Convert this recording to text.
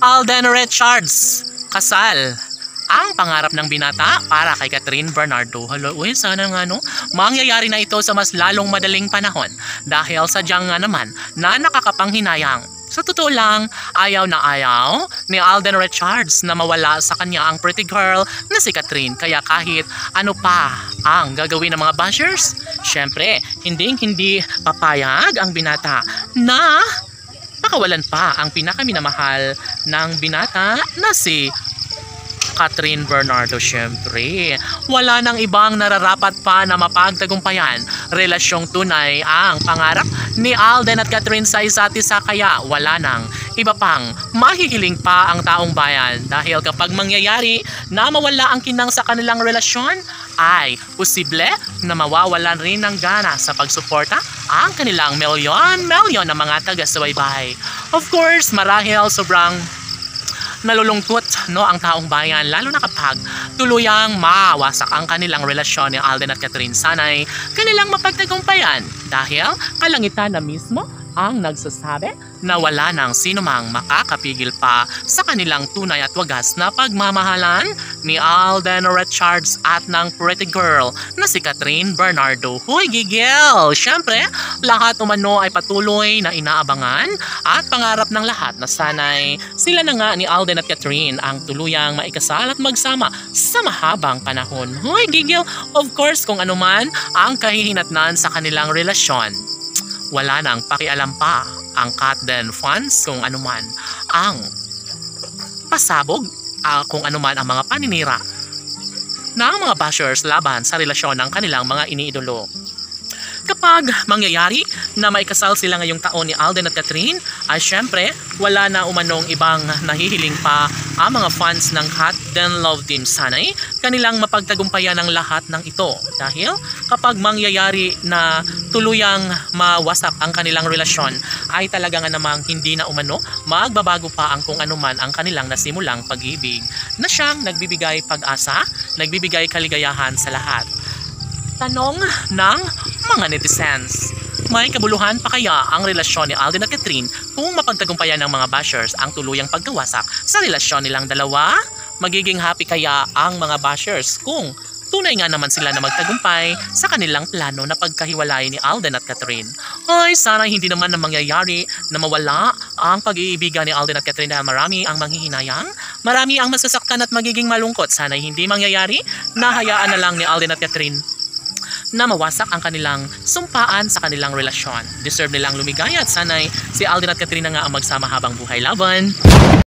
Alden Richards, kasal. Ang pangarap ng binata para kay Catherine Bernardo. Hello, sana nga mangyayari na ito sa mas lalong madaling panahon dahil sadyang nga naman na nakakapanghinayang. Sa totoo lang, ayaw na ayaw ni Alden Richards na mawala sa kanya ang pretty girl na si Catherine. Kaya kahit ano pa ang gagawin ng mga bashers, syempre, hindi papayag ang binata na pakawalan pa ang pinakaminamahal ng binata na si Catherine Bernardo. Syempre, wala nang ibang nararapat pa na mapagtagumpayan. Relasyong tunay ang pangarap ni Alden at Catherine sa isa't isa, kaya wala nang iba pang mahihiling pa ang taong bayan dahil kapag mangyayari na mawala ang kinang sa kanilang relasyon, ay posible na mawawalan rin ng gana sa pagsuporta ang kanilang milyon na mga taga-subaybay. Of course, marahil sobrang nalulungkot ang taong bayan, lalo na kapag tuluyang mawasak ang kanilang relasyon ni Alden at Catherine. Sana'y kanilang mapagtagumpayan dahil kalangitan na mismo ang nagsasabi na wala nang sinumang makakapigil pa sa kanilang tunay at wagas na pagmamahalan ni Alden Richards at ng pretty girl na si Catherine Bernardo. Huy, gigil! Siyempre, lahat umano ay patuloy na inaabangan at pangarap ng lahat na sana'y sila na nga ni Alden at Catherine ang tuluyang maikasal at magsama sa mahabang panahon. Huy, gigil! Of course, kung anuman ang kahihinatnan sa kanilang relasyon, wala nang pakialam pa ang Catden fans kung anuman ang pasabog, kung anuman ang mga paninira ng mga bashers laban sa relasyon ng kanilang mga iniidolo. Kapag mangyayari na maikasal sila ngayong taon ni Alden at Catherine, ay syempre wala na umanong ibang nahihiling pa ang mga fans ng Catden Love Team. Sana'y kanilang mapagtagumpayan ang lahat ng ito dahil kapag mangyayari na tuluyang mawasak ang kanilang relasyon, ay talaga nga namang hindi na umano magbabago pa ang kung anuman ang kanilang nasimulang pag-ibig na siyang nagbibigay pag-asa, nagbibigay kaligayahan sa lahat. Tanong ng mga netizens, may kabuluhan pa kaya ang relasyon ni Alden at Catherine kung mapagtagumpayan ng mga bashers ang tuluyang pagkawasak sa relasyon nilang dalawa? Magiging happy kaya ang mga bashers kung tunay nga naman sila na magtagumpay sa kanilang plano na pagkahiwalay ni Alden at Catherine? Ay, sana hindi naman na mangyayari na mawala ang pag-iibigan ni Alden at Catherine dahil marami ang manghihinayang, marami ang masasaktan at magiging malungkot. Sana hindi mangyayari na hayaan na lang ni Alden at Catherine na mawasak ang kanilang sumpaan sa kanilang relasyon. Deserve nilang lumigaya at sana'y si Alden at Catherine na nga ang magsama habang buhay. Laban!